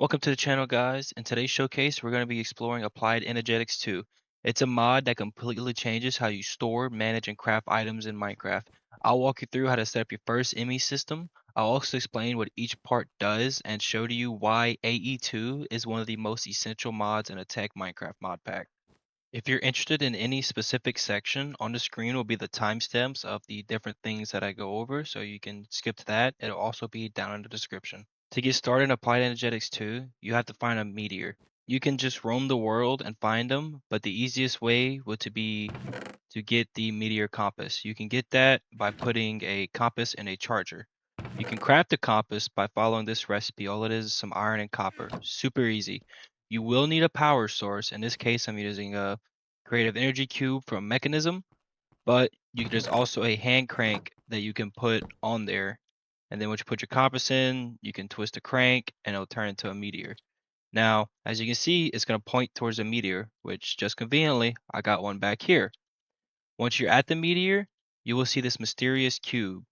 Welcome to the channel, guys. In today's showcase, we're going to be exploring Applied Energetics 2. It's a mod that completely changes how you store, manage, and craft items in Minecraft. I'll walk you through how to set up your first ME system. I'll also explain what each part does and show to you why AE2 is one of the most essential mods in a tech Minecraft mod pack. If you're interested in any specific section, on the screen will be the timestamps of the different things that I go over, so you can skip to that. It'll also be down in the description. To get started in Applied Energetics 2, you have to find a meteor. You can just roam the world and find them, but the easiest way would to be to get the meteor compass. You can get that by putting a compass in a charger. You can craft a compass by following this recipe. All it is some iron and copper. Super easy. You will need a power source. In this case, I'm using a creative energy cube from Mechanism, but there's also a hand crank that you can put on there. And then once you put your compass in, you can twist the crank and it'll turn into a meteor. Now, as you can see, it's going to point towards a meteor, which just conveniently, I got one back here. Once you're at the meteor, you will see this mysterious cube.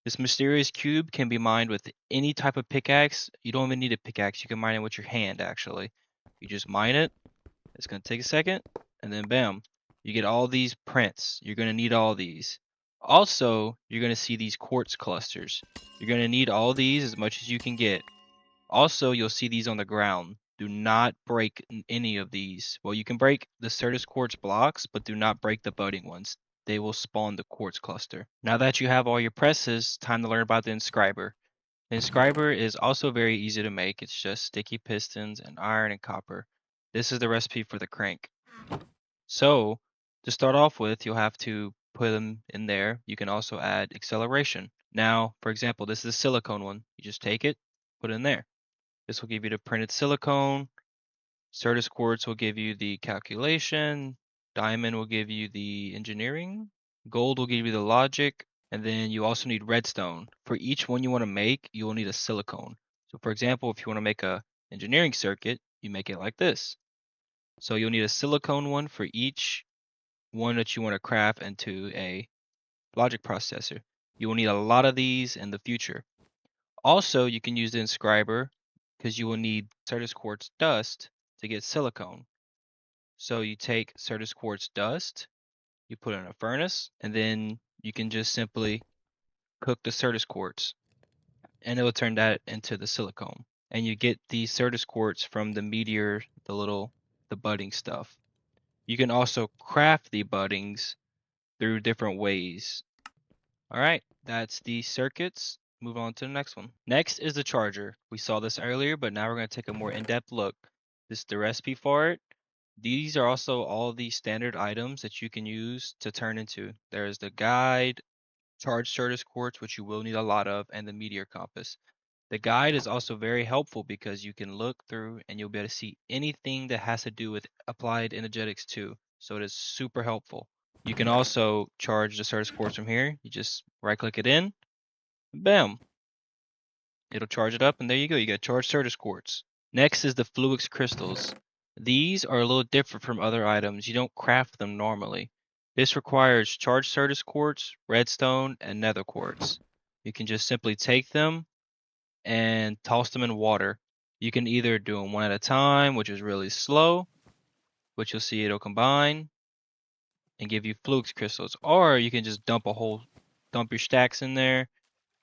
This mysterious cube can be mined with any type of pickaxe. You don't even need a pickaxe. You can mine it with your hand, actually. You just mine it. It's going to take a second. And then bam, you get all these prints. You're going to need all these. Also, you're going to see these quartz clusters. You're going to need all these as much as you can get. Also, you'll see these on the ground. Do not break any of these. Well, you can break the Certus quartz blocks, but do not break the budding ones. They will spawn the quartz cluster. Now that you have all your presses, time to learn about the inscriber. The inscriber is also very easy to make. It's just sticky pistons and iron and copper. This is the recipe for the crank. So, to start off with, you'll have to put them in there. You can also add acceleration. Now, for example, this is a silicone one. You just take it, put it in there. This will give you the printed silicone. Certus quartz will give you the calculation. Diamond will give you the engineering. Gold will give you the logic. And then you also need redstone. For each one you want to make, you will need a silicone. So for example, if you want to make a engineering circuit, you make it like this. So you'll need a silicone one for each one that you want to craft into a logic processor. You will need a lot of these in the future. Also, you can use the inscriber because you will need Certus quartz dust to get silicone. So you take Certus quartz dust, you put it in a furnace, and then you can just simply cook the Certus quartz, and it will turn that into the silicone. And you get the Certus quartz from the meteor, the budding stuff. You can also craft the buddings through different ways. All right, that's the circuits. Move on to the next one. Next is the charger. We saw this earlier, but now we're going to take a more in-depth look. This is the recipe for it. These are also all the standard items that you can use to turn into. There's the guide, charged Certus quartz, which you will need a lot of, and the meteor compass. The guide is also very helpful because you can look through and you'll be able to see anything that has to do with Applied Energetics 2. So it is super helpful. You can also charge the Certus quartz from here. You just right click it in, bam. It'll charge it up, and there you go. You got charged Certus quartz. Next is the Fluix crystals. These are a little different from other items. You don't craft them normally. This requires charged Certus quartz, redstone, and nether quartz. You can just simply take them and toss them in water. You can either do them one at a time, which is really slow, which you'll see it'll combine and give you Fluix crystals, or you can just dump your stacks in there,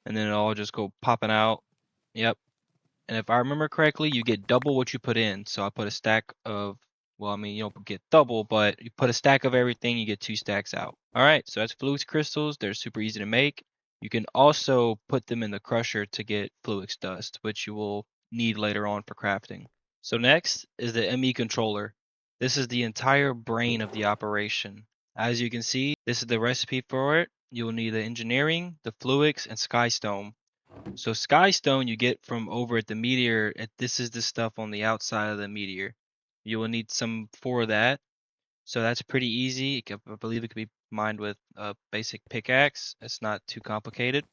and then it'll all just go popping out. Yep. And if I remember correctly, you get double what you put in. So I put a stack of, well, I mean, you don't get double, but you put a stack of everything, you get 2 stacks out. All right, so that's Fluix crystals. They're super easy to make. You can also put them in the crusher to get Fluix dust, which you will need later on for crafting. So next is the ME controller. This is the entire brain of the operation. As you can see, this is the recipe for it. You will need the engineering, the Fluix, and Skystone. So Skystone you get from over at the meteor. This is the stuff on the outside of the meteor. You will need some for that. So that's pretty easy. I believe it could be mined with a basic pickaxe. It's not too complicated.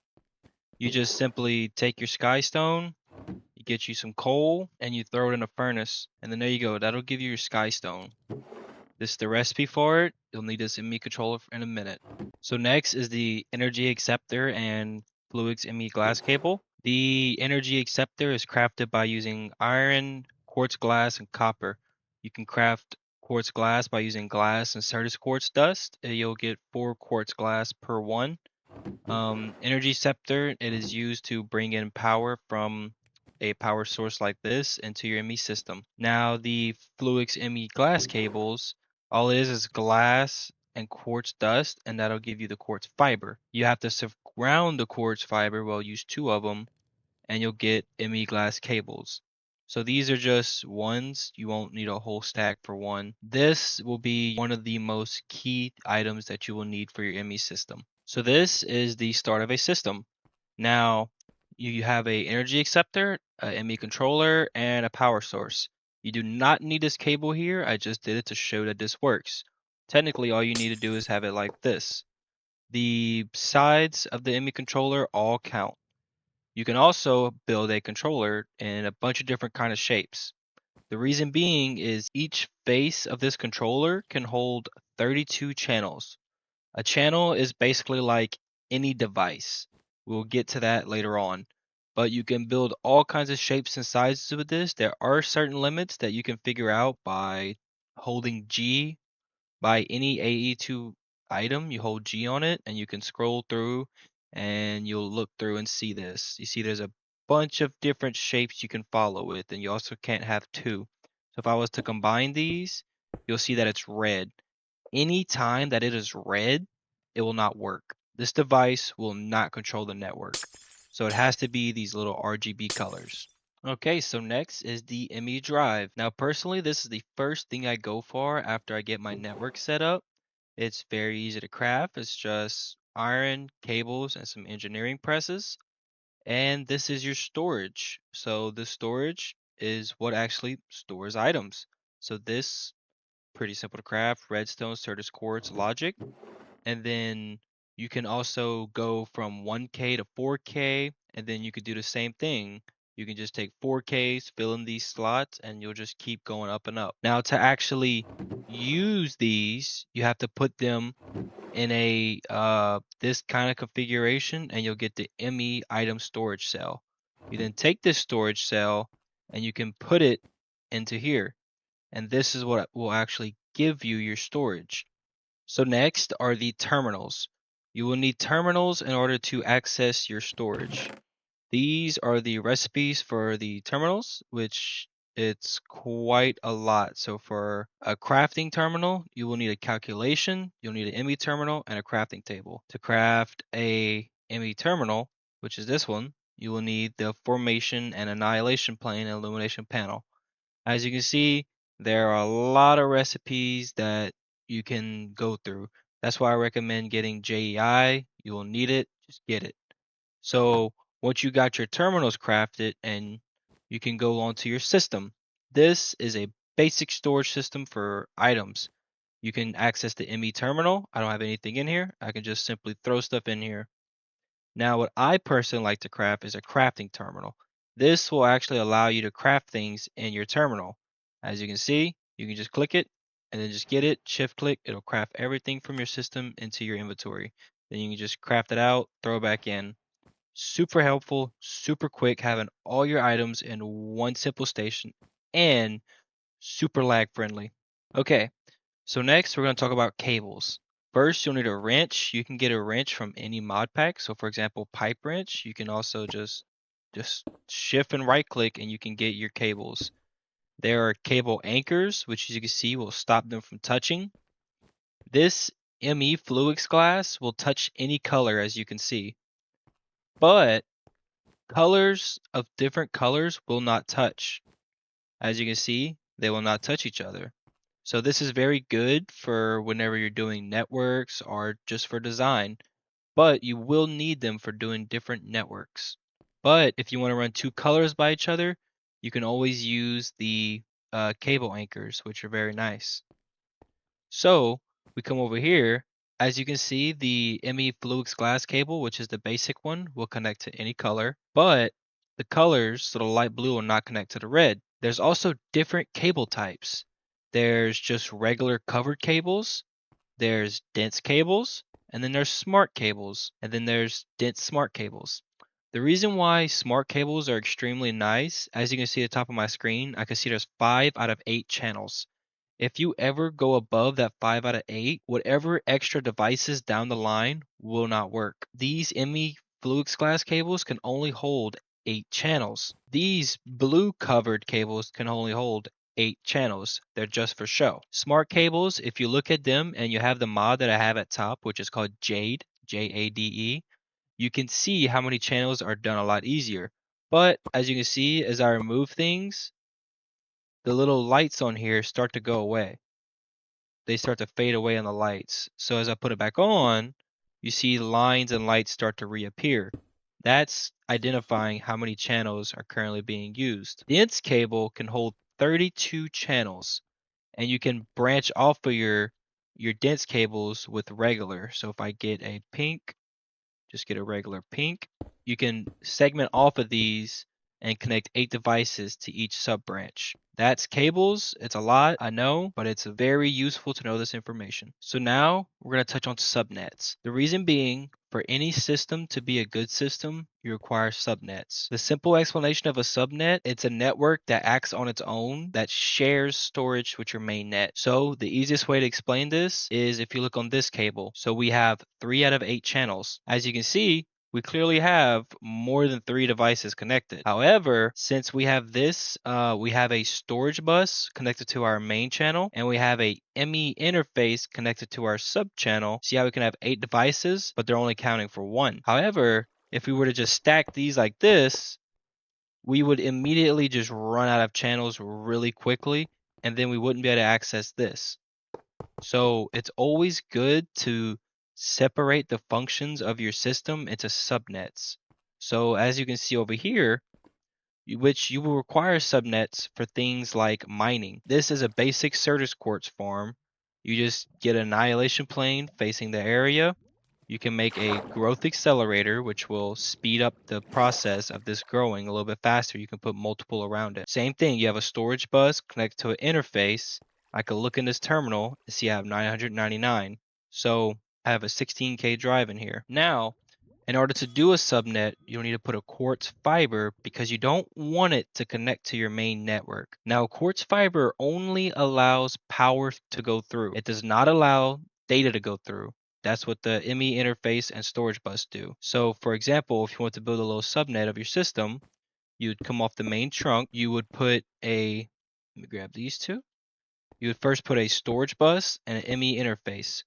You just simply take your Skystone, you get you some coal, and you throw it in a furnace. And then there you go. That'll give you your Skystone. This is the recipe for it. You'll need this ME controller in a minute. So next is the energy acceptor and Fluix ME glass cable. The energy acceptor is crafted by using iron, quartz glass, and copper. You can craft quartz glass by using glass and Certus quartz dust. You'll get 4 quartz glass per one. Energy scepter, it is used to bring in power from a power source like this into your ME system. Now, the Fluix ME glass cables, all it is glass and quartz dust, and that'll give you the quartz fiber. You have to surround the quartz fiber, well, use 2 of them, and you'll get ME glass cables. So these are just ones. You won't need a whole stack for one. This will be one of the most key items that you will need for your ME system. So this is the start of a system. Now you have a energy acceptor, a ME controller, and a power source. You do not need this cable here. I just did it to show that this works. Technically, all you need to do is have it like this. The sides of the ME controller all count. You can also build a controller in a bunch of different kind of shapes. The reason being is each face of this controller can hold 32 channels. A channel is basically like any device. We'll get to that later on. But you can build all kinds of shapes and sizes with this. There are certain limits that you can figure out by holding G by any AE2 item. You hold G on it and you can scroll through and you'll look through and see this. You see there's a bunch of different shapes you can follow with, and you also can't have two. So if I was to combine these, you'll see that it's red. Any time that it is red, it will not work. This device will not control the network. So it has to be these little RGB colors. Okay, so next is the ME drive. Now, personally, this is the first thing I go for after I get my network set up. It's very easy to craft. It's just iron, cables, and some engineering presses. And this is your storage. So the storage is what actually stores items. So this, pretty simple to craft, redstone, Certus quartz, logic. And then you can also go from 1K to 4K, and then you could do the same thing. You can just take 4Ks, fill in these slots, and you'll just keep going up and up. Now, to actually use these, you have to put them in a this kind of configuration, and you'll get the ME item storage cell. You then take this storage cell and you can put it into here, and this is what will actually give you your storage. So next are the terminals. You will need terminals in order to access your storage. These are the recipes for the terminals, which it's quite a lot. So for a crafting terminal, you will need a calculation, you'll need an ME terminal, and a crafting table. To craft a ME terminal, which is this one, you will need the formation and annihilation plane and illumination panel. As you can see, there are a lot of recipes that you can go through. That's why I recommend getting JEI. You will need it, just get it. So once you got your terminals crafted, and you can go onto your system. This is a basic storage system for items. You can access the ME terminal. I don't have anything in here. I can just simply throw stuff in here. Now, what I personally like to craft is a crafting terminal. This will actually allow you to craft things in your terminal. As you can see, you can just click it and then just get it, shift click, it'll craft everything from your system into your inventory. Then you can just craft it out, throw it back in. Super helpful, super quick, having all your items in one simple station, and super lag friendly. Okay, so next we're going to talk about cables. First, you'll need a wrench. You can get a wrench from any mod pack. So for example, pipe wrench. You can also just shift and right click and you can get your cables. There are cable anchors, which as you can see will stop them from touching. This ME Fluix glass will touch any color, as you can see. But colors of different colors will not touch. As you can see, they will not touch each other. So this is very good for whenever you're doing networks or just for design, but you will need them for doing different networks. But if you want to run two colors by each other, you can always use the cable anchors, which are very nice. So we come over here. As you can see, the ME Fluix glass cable, which is the basic one, will connect to any color, but the colors, so the light blue will not connect to the red. There's also different cable types. There's just regular covered cables, there's dense cables, and then there's smart cables, and then there's dense smart cables. The reason why smart cables are extremely nice, as you can see at the top of my screen, I can see there's 5 out of 8 channels. If you ever go above that 5 out of 8, whatever extra devices down the line will not work. These ME Fluix glass cables can only hold 8 channels. These blue covered cables can only hold 8 channels. They're just for show. Smart cables, if you look at them and you have the mod that I have at top, which is called Jade, Jade, you can see how many channels are done a lot easier. But as you can see, as I remove things, the little lights on here start to go away. They start to fade away on the lights. So as I put it back on, you see lines and lights start to reappear. That's identifying how many channels are currently being used. The dense cable can hold 32 channels, and you can branch off of your dense cables with regular. So if I get a pink, just get a regular pink. You can segment off of these and connect 8 devices to each sub branch. That's cables. It's a lot, I know, but it's very useful to know this information. So now we're going to touch on subnets. The reason being, for any system to be a good system, you require subnets. The simple explanation of a subnet, it's a network that acts on its own that shares storage with your main net. So the easiest way to explain this is if you look on this cable. So we have 3 out of 8 channels. As you can see, we clearly have more than 3 devices connected. However, since we have this, we have a storage bus connected to our main channel, and we have a ME interface connected to our sub channel. See how we can have 8 devices, but they're only counting for 1. However, if we were to just stack these like this, we would immediately just run out of channels really quickly, and then we wouldn't be able to access this. So it's always good to separate the functions of your system into subnets. So as you can see over here, which you will require subnets for things like mining. This is a basic Certus quartz farm. You just get an annihilation plane facing the area. You can make a growth accelerator, which will speed up the process of this growing a little bit faster. You can put multiple around it. Same thing, you have a storage bus connected to an interface. I could look in this terminal and see I have 999. So I have a 16K drive in here. Now, in order to do a subnet, you'll need to put a quartz fiber because you don't want it to connect to your main network. Now, quartz fiber only allows power to go through. It does not allow data to go through. That's what the ME interface and storage bus do. So for example, if you want to build a little subnet of your system, you'd come off the main trunk, you would put let me grab these two. You would first put a storage bus and an ME interface.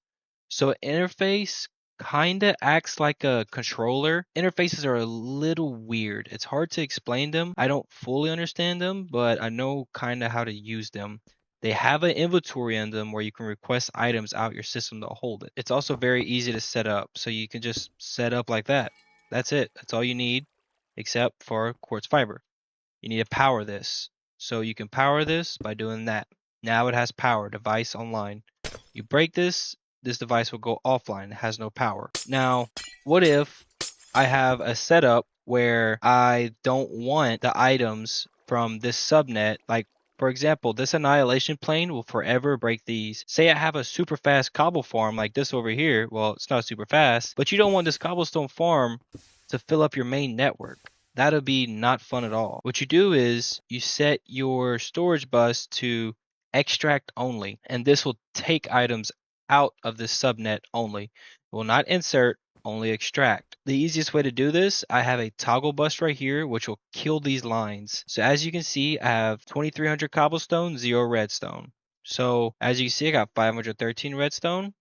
So an interface kind of acts like a controller. Interfaces are a little weird. It's hard to explain them. I don't fully understand them, but I know kind of how to use them. They have an inventory in them where you can request items out your system to hold it. It's also very easy to set up. So you can just set up like that. That's it. That's all you need, except for quartz fiber. You need to power this. So you can power this by doing that. Now it has power, device online. You break this, this device will go offline. It has no power. Now, what if I have a setup where I don't want the items from this subnet? Like, for example, this annihilation plane will forever break these. Say I have a super fast cobble farm like this over here. Well, it's not super fast, but you don't want this cobblestone farm to fill up your main network. That'll be not fun at all. What you do is you set your storage bus to extract only, and this will take items out of this subnet only. It will not insert, only extract. The easiest way to do this, I have a toggle bus right here, which will kill these lines. So as you can see, I have 2300 cobblestone, 0 redstone. So as you can see, I got 513 redstone.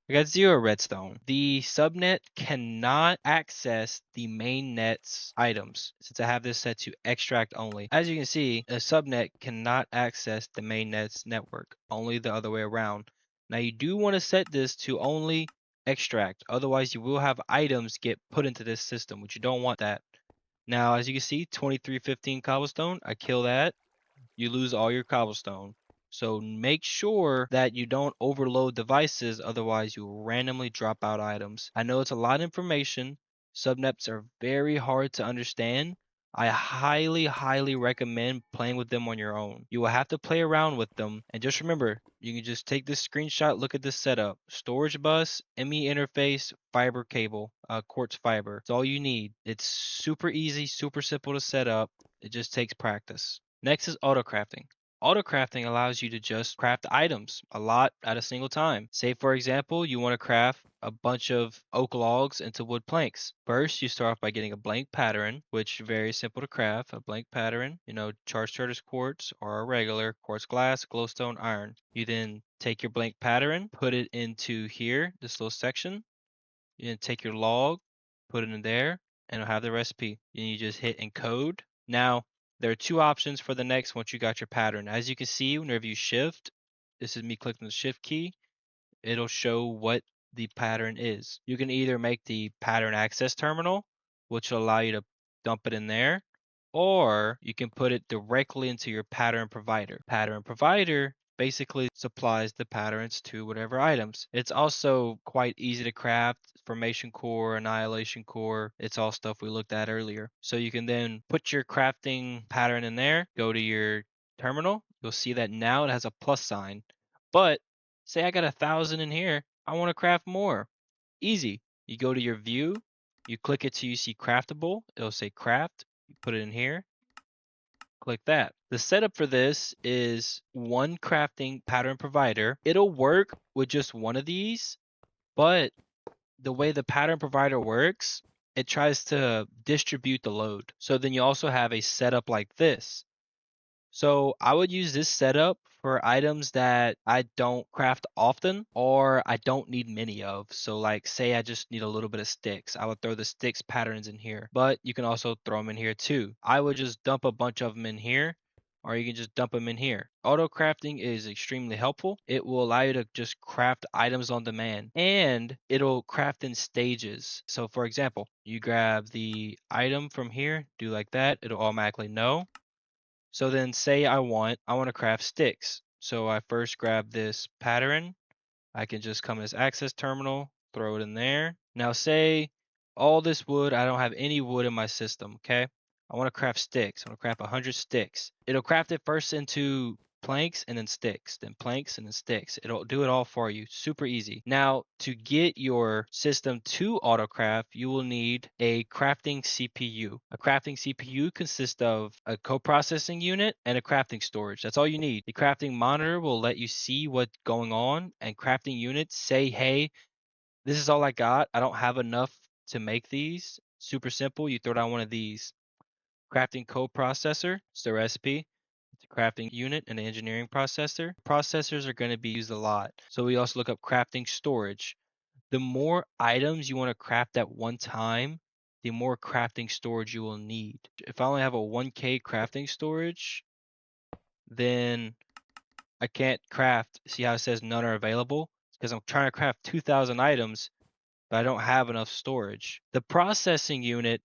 I got 0 redstone. The subnet cannot access the main net's items since I have this set to extract only. As you can see, a subnet cannot access the main net's network, only the other way around. Now you do want to set this to only extract, otherwise you will have items get put into this system, which you don't want that. Now as you can see, 2315 cobblestone, I kill that, you lose all your cobblestone. So make sure that you don't overload devices, otherwise you will randomly drop out items. I know it's a lot of information. Subnets are very hard to understand, I highly recommend playing with them on your own. You will have to play around with them, and just remember, you can just take this screenshot, look at this setup. Storage bus, ME interface, fiber cable, quartz fiber. It's all you need. It's super easy, super simple to set up. It just takes practice. Next is AutoCrafting. AutoCrafting allows you to just craft items a lot at a single time. Say, for example, you want to craft a bunch of oak logs into wood planks. First, you start off by getting a blank pattern, which is very simple to craft. A blank pattern, charge turtles quartz or a regular quartz glass, glowstone, iron. You then take your blank pattern, put it into here, this little section. You then take your log, put it in there, and it'll have the recipe. And you just hit encode. Now, there are two options for the next once you got your pattern. As you can see, whenever you shift, this is me clicking the shift key, it'll show what the pattern is. You can either make the pattern access terminal, which will allow you to dump it in there, or you can put it directly into your pattern provider. Pattern provider basically supplies the patterns to whatever items. It's also quite easy to craft. Formation core, annihilation core, it's all stuff we looked at earlier. So you can then put your crafting pattern in there, go to your terminal. You'll see that now it has a plus sign. But say I got 1,000 in here, I want to craft more. Easy. You go to your view, you click it till you see craftable. It'll say craft. You put it in here, click that. The setup for this is one crafting pattern provider. It'll work with just one of these, but the way the pattern provider works, it tries to distribute the load. So then you also have a setup like this. So I would use this setup for items that I don't craft often or I don't need many of. So like say I just need a little bit of sticks. I would throw the sticks patterns in here, but you can also throw them in here too. I would just dump a bunch of them in here, or you can just dump them in here. Auto crafting is extremely helpful. It will allow you to just craft items on demand, and it'll craft in stages. So for example, you grab the item from here, do like that, it'll automatically know. So then say I want to craft sticks. So I first grab this pattern. I can just come to this access terminal, throw it in there. Now say all this wood, I don't have any wood in my system, okay? I want to craft sticks. I want to craft 100 sticks. It'll craft it first into planks and then sticks, then planks and then sticks. It'll do it all for you. Super easy. Now, to get your system to AutoCraft, you will need a crafting CPU. A crafting CPU consists of a co-processing unit and a crafting storage. That's all you need. The crafting monitor will let you see what's going on, and crafting units say, hey, this is all I got. I don't have enough to make these. Super simple. You throw down one of these. Crafting co-processor, it's the recipe. It's a crafting unit and an engineering processor. Processors are going to be used a lot. So we also look up crafting storage. The more items you want to craft at one time, the more crafting storage you will need. If I only have a 1K crafting storage, then I can't craft. See how it says none are available? It's because I'm trying to craft 2,000 items, but I don't have enough storage. The processing unit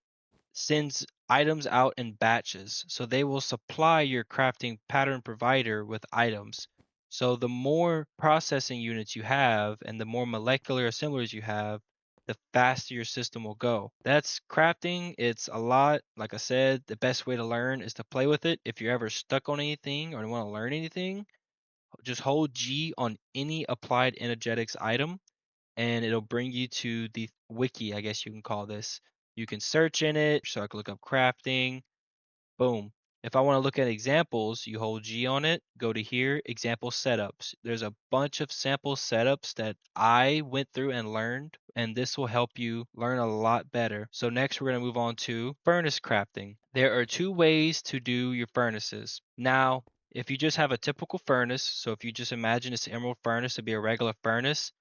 sends items out in batches, so they will supply your crafting pattern provider with items. So the more processing units you have and the more molecular assemblers you have, the faster your system will go. That's crafting. It's a lot. Like I said, the best way to learn is to play with it. If you're ever stuck on anything or want to learn anything, just hold G on any applied energetics item and it'll bring you to the wiki, I guess you can call this. You can search in it, so I can look up crafting. Boom. If I want to look at examples, you hold G on it, go to here, example setups. There's a bunch of sample setups that I went through and learned, and this will help you learn a lot better. So next we're going to move on to furnace crafting. There are two ways to do your furnaces. Now, if you just have a typical furnace, so if you just imagine this emerald furnace to be a regular furnace,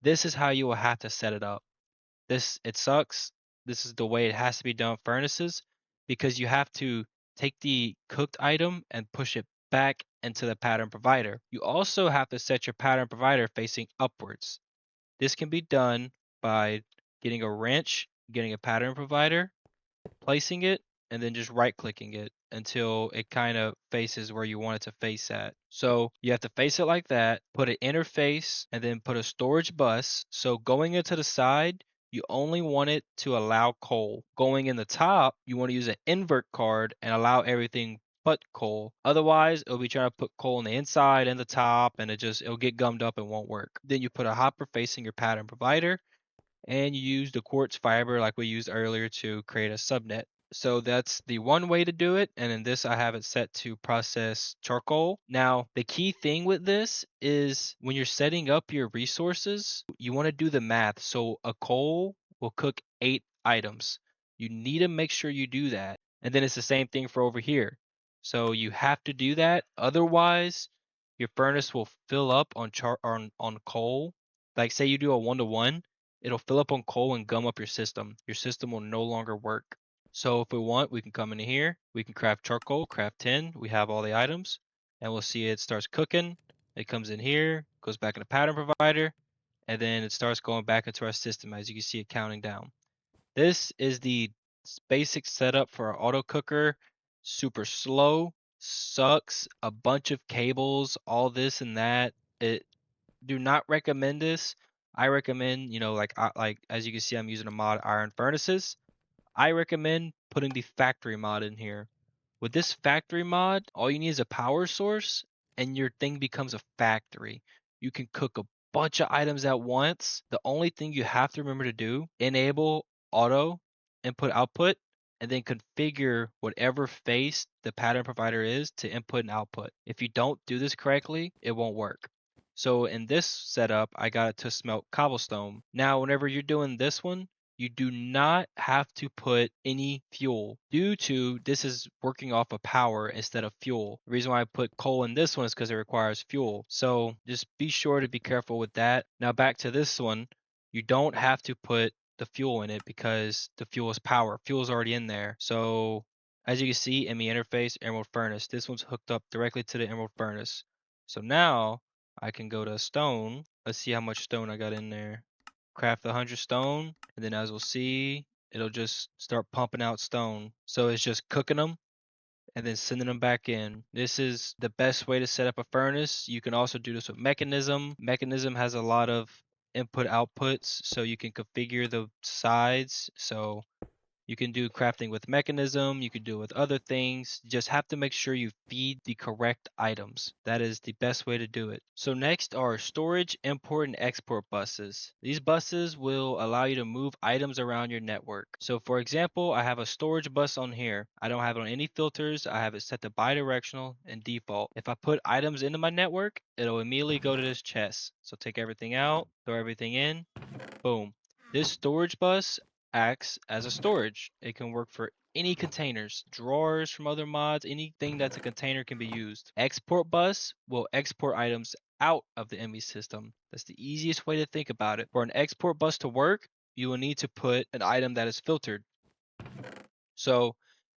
this is how you will have to set it up. It sucks. This is the way it has to be done with furnaces because you have to take the cooked item and push it back into the pattern provider. You also have to set your pattern provider facing upwards. This can be done by getting a wrench, getting a pattern provider, placing it, and then just right clicking it until it kind of faces where you want it to face at. So you have to face it like that, put an interface, and then put a storage bus. So going into the side, you only want it to allow coal. Going in the top, you want to use an invert card and allow everything but coal. Otherwise, it'll be trying to put coal on the inside and the top, and it'll get gummed up and won't work. Then you put a hopper facing your pattern provider, and you use the quartz fiber like we used earlier to create a subnet. So that's the one way to do it. And in this, I have it set to process charcoal. Now, the key thing with this is when you're setting up your resources, you want to do the math. So a coal will cook 8 items. You need to make sure you do that. And then it's the same thing for over here. So you have to do that. Otherwise, your furnace will fill up on coal. Like say you do a 1-to-1, it'll fill up on coal and gum up your system. Your system will no longer work. So if we want, we can come in here, we can craft charcoal, craft 10, we have all the items, and we'll see it starts cooking. It comes in here, goes back in the pattern provider, and then it starts going back into our system. As you can see it counting down. This is the basic setup for our auto cooker. Super slow, sucks, a bunch of cables, all this and that. It do not recommend this. I recommend, like as you can see, I'm using a mod iron furnaces. I recommend putting the factory mod in here. With this factory mod, all you need is a power source and your thing becomes a factory. You can cook a bunch of items at once. The only thing you have to remember to do, enable auto input output and then configure whatever face the pattern provider is to input and output. If you don't do this correctly, it won't work. So in this setup, I got it to smelt cobblestone. Now, whenever you're doing this one, you do not have to put any fuel due to this is working off of power instead of fuel. The reason why I put coal in this one is because it requires fuel. So just be sure to be careful with that. Now back to this one, you don't have to put the fuel in it because the fuel is power. Fuel is already in there. So as you can see in the interface, Emerald Furnace, this one's hooked up directly to the Emerald Furnace. So now I can go to stone. Let's see how much stone I got in there. Craft 100 stone, and then as we'll see, it'll just start pumping out stone. So it's just cooking them and then sending them back in. This is the best way to set up a furnace. You can also do this with Mechanism. Mechanism has a lot of input outputs, so you can configure the sides. So you can do crafting with Mechanism, you can do it with other things. You just have to make sure you feed the correct items. That is the best way to do it. So next are storage, import, and export buses. These buses will allow you to move items around your network. So for example, I have a storage bus on here. I don't have it on any filters. I have it set to bidirectional and default. If I put items into my network, it'll immediately go to this chest. So take everything out, throw everything in, boom. This storage bus acts as a storage. It can work for any containers, drawers from other mods, anything that's a container can be used. Export bus will export items out of the ME system. That's the easiest way to think about it. For an export bus to work, you will need to put an item that is filtered. So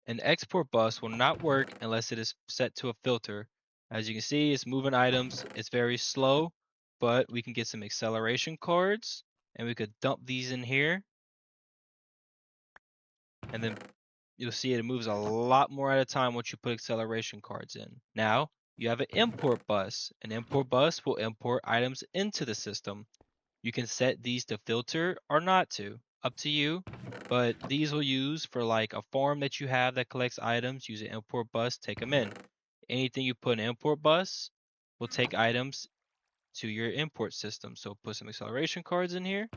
an export bus will not work unless it is set to a filter. As you can see, it's moving items. It's very slow, but we can get some acceleration cards and we could dump these in here. And then you'll see it moves a lot more at a time once you put acceleration cards in. Now, you have an import bus. An import bus will import items into the system. You can set these to filter or not to, up to you. But these will use for like a farm that you have that collects items, use an import bus, take them in. Anything you put in an import bus will take items to your import system. So put some acceleration cards in here.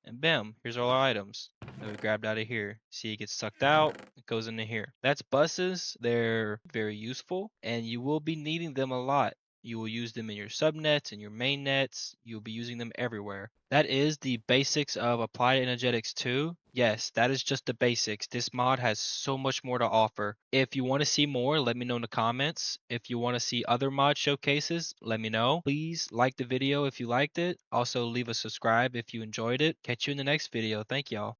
And bam, here's all our items that we grabbed out of here. See, it gets sucked out, it goes into here. That's buses. They're very useful and you will be needing them a lot. You will use them in your subnets and your main nets. You'll be using them everywhere. That is the basics of Applied Energetics 2. Yes, that is just the basics. This mod has so much more to offer. If you want to see more, let me know in the comments. If you want to see other mod showcases, let me know. Please like the video if you liked it. Also leave a subscribe if you enjoyed it. Catch you in the next video. Thank y'all.